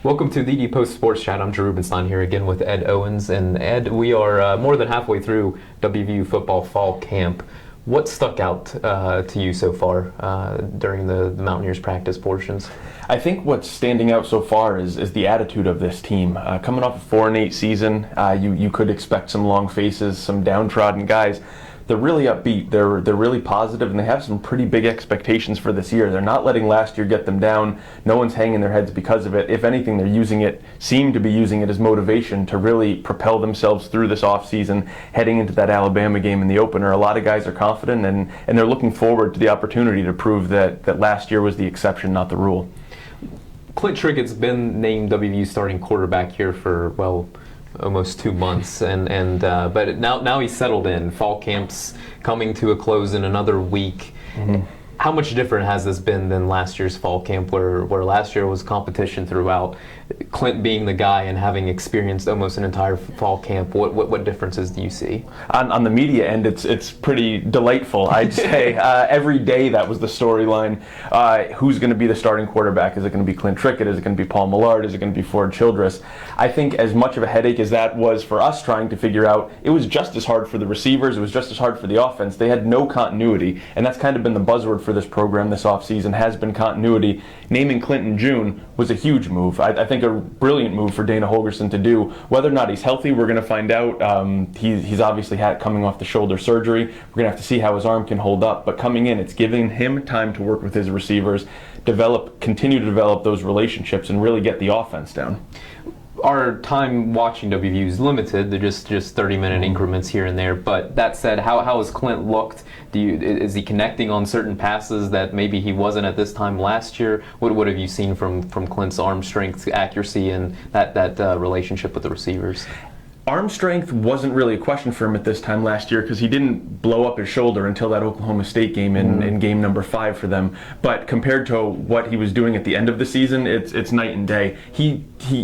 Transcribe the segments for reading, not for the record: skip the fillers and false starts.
Welcome to the Post Sports Chat. I'm Rubenstein here again with Ed Owens. And Ed, we are more than halfway through WVU football fall camp. What stuck out to you so far during the Mountaineers practice portions? I think what's standing out so far is the attitude of this team. Coming off a 4-8 season, you could expect some long faces, some downtrodden guys. They're really upbeat. They're really positive, and they have some pretty big expectations for this year. They're not letting last year get them down. No one's hanging their heads because of it. If anything, seem to be using it as motivation to really propel themselves through this offseason, heading into that Alabama game in the opener. A lot of guys are confident, and they're looking forward to the opportunity to prove that last year was the exception, not the rule. Clint Trickett's been named WVU starting quarterback here for, almost 2 months, but now he's settled in. Fall camp's coming to a close in another week. Mm-hmm. How much different has this been than last year's fall camp, where last year was competition throughout? Clint being the guy and having experienced almost an entire fall camp, what differences do you see? On the media end, it's pretty delightful, I'd say. Every day that was the storyline. Who's going to be the starting quarterback? Is it going to be Clint Trickett? Is it going to be Paul Millard? Is it going to be Ford Childress? I think as much of a headache as that was for us trying to figure out, it was just as hard for the receivers. It was just as hard for the offense. They had no continuity, and that's kind of been the buzzword for this program this offseason, has been continuity. Naming Clint in June was a huge move. I think a brilliant move for Dana Holgorsen to do. Whether or not he's healthy, we're going to find out. He's obviously coming off the shoulder surgery. We're going to have to see how his arm can hold up. But coming in, it's giving him time to work with his receivers, continue to develop those relationships, and really get the offense down. Our time watching WVU is limited. They're just 30-minute increments here and there. But that said, how has Clint looked? Is he connecting on certain passes that maybe he wasn't at this time last year? What have you seen from Clint's arm strength, accuracy, and that relationship with the receivers? Arm strength wasn't really a question for him at this time last year because he didn't blow up his shoulder until that Oklahoma State game in game number 5 for them. But compared to what he was doing at the end of the season, it's night and day.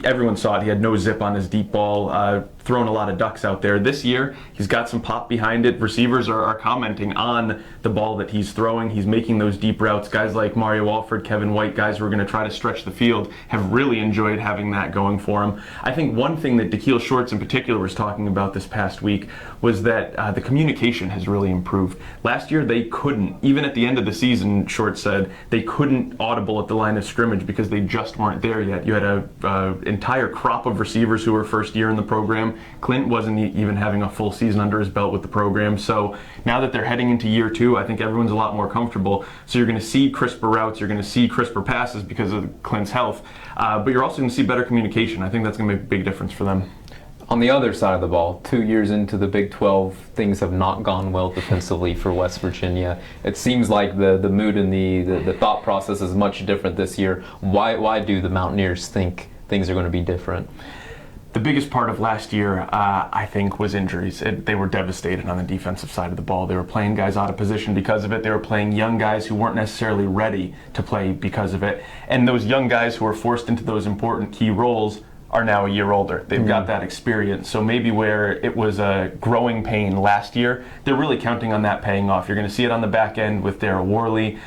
Everyone saw it. He had no zip on his deep ball, throwing a lot of ducks out there. This year, he's got some pop behind it. Receivers are commenting on the ball that he's throwing. He's making those deep routes. Guys like Mario Alford, Kevin White, guys who are going to try to stretch the field, have really enjoyed having that going for him. I think one thing that Da'Keel Shorts in particular was talking about this past week was that the communication has really improved. Last year, they couldn't, even at the end of the season, Shorts said, they couldn't audible at the line of scrimmage because they just weren't there yet. You had an entire crop of receivers who were first year in the program. Clint wasn't even having a full season under his belt with the program. So now that they're heading into year 2, I think everyone's a lot more comfortable. So you're going to see crisper routes, you're going to see crisper passes because of Clint's health, but you're also going to see better communication. I think that's going to make a big difference for them. On the other side of the ball, 2 years into the Big 12, things have not gone well defensively for West Virginia. It seems like the mood and the thought process is much different this year. Why do the Mountaineers think things are going to be different? The biggest part of last year, I think, was injuries. They were devastated on the defensive side of the ball. They were playing guys out of position because of it. They were playing young guys who weren't necessarily ready to play because of it. And those young guys who were forced into those important key roles are now a year older. They've got that experience. So maybe where it was a growing pain last year, they're really counting on that paying off. You're going to see it on the back end with Darryl Worley.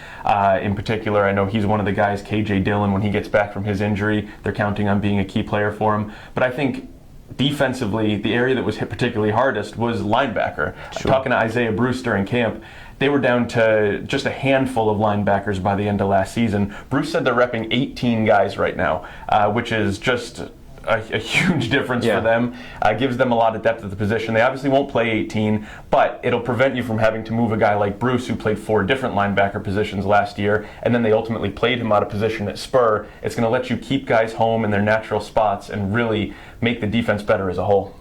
In particular, I know he's one of the guys, KJ Dillon, when he gets back from his injury, they're counting on being a key player for him. But I think defensively, the area that was hit particularly hardest was linebacker. Sure. Talking to Isaiah Bruce during camp, they were down to just a handful of linebackers by the end of last season. Bruce said they're repping 18 guys right now, which is just a huge difference for them. Gives them a lot of depth at the position. They obviously won't play 18, but it'll prevent you from having to move a guy like Bruce, who played 4 different linebacker positions last year, and then they ultimately played him out of position at Spur. It's going to let you keep guys home in their natural spots and really make the defense better as a whole.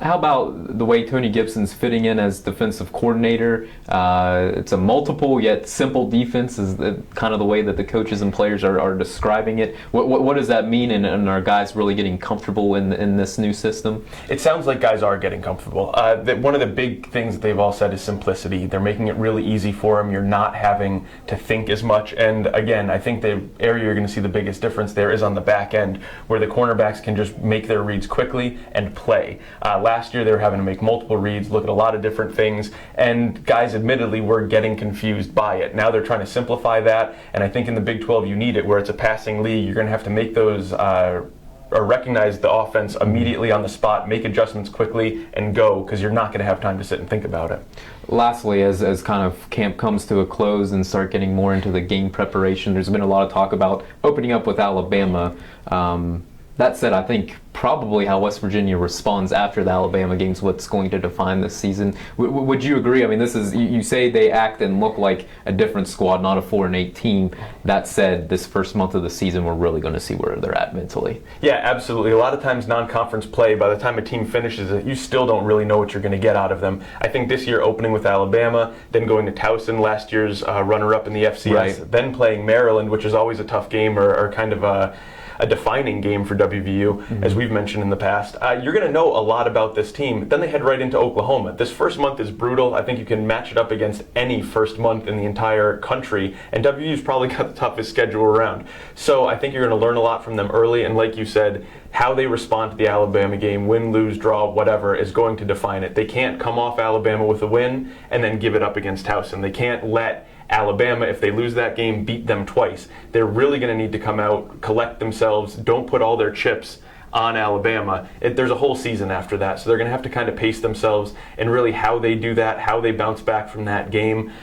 How about the way Tony Gibson's fitting in as defensive coordinator? It's a multiple yet simple defense is kind of the way that the coaches and players are describing it. What does that mean, and are guys really getting comfortable in this new system? It sounds like guys are getting comfortable. One of the big things that they've all said is simplicity. They're making it really easy for them. You're not having to think as much. And again, I think the area you're going to see the biggest difference there is on the back end, where the cornerbacks can just make their reads quickly and play. Last year they were having to make multiple reads, look at a lot of different things, and guys admittedly were getting confused by it. Now they're trying to simplify that, and I think in the Big 12 you need it, where it's a passing league. You're going to have to make those or recognize the offense immediately on the spot, make adjustments quickly, and go, because you're not going to have time to sit and think about it. Lastly, as kind of camp comes to a close and start getting more into the game preparation, there's been a lot of talk about opening up with Alabama. That said, I think probably how West Virginia responds after the Alabama game is what's going to define this season. Would you agree? I mean, this is, you say they act and look like a different squad, not a 4-8 team. That said, this first month of the season, we're really going to see where they're at mentally. Yeah, absolutely. A lot of times non-conference play, by the time a team finishes it, you still don't really know what you're going to get out of them. I think this year opening with Alabama, then going to Towson, last year's runner-up in the FCS, right, then playing Maryland, which is always a tough game, or kind of a defining game for WVU, as we've mentioned in the past. You're going to know a lot about this team. Then they head right into Oklahoma. This first month is brutal. I think you can match it up against any first month in the entire country, and WVU's probably got the toughest schedule around. So I think you're going to learn a lot from them early, and like you said, how they respond to the Alabama game, win, lose, draw, whatever, is going to define it. They can't come off Alabama with a win and then give it up against Towson. They can't let Alabama, if they lose that game, beat them twice. They're really going to need to come out, collect themselves, don't put all their chips on Alabama. There's a whole season after that, so they're going to have to kind of pace themselves, and really how they do that, how they bounce back from that game,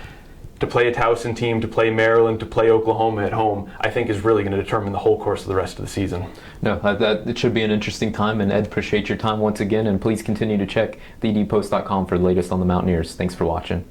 to play a Towson team, to play Maryland, to play Oklahoma at home, I think is really going to determine the whole course of the rest of the season. No, it should be an interesting time, and Ed, appreciate your time once again, and please continue to check thedpost.com for the latest on the Mountaineers. Thanks for watching.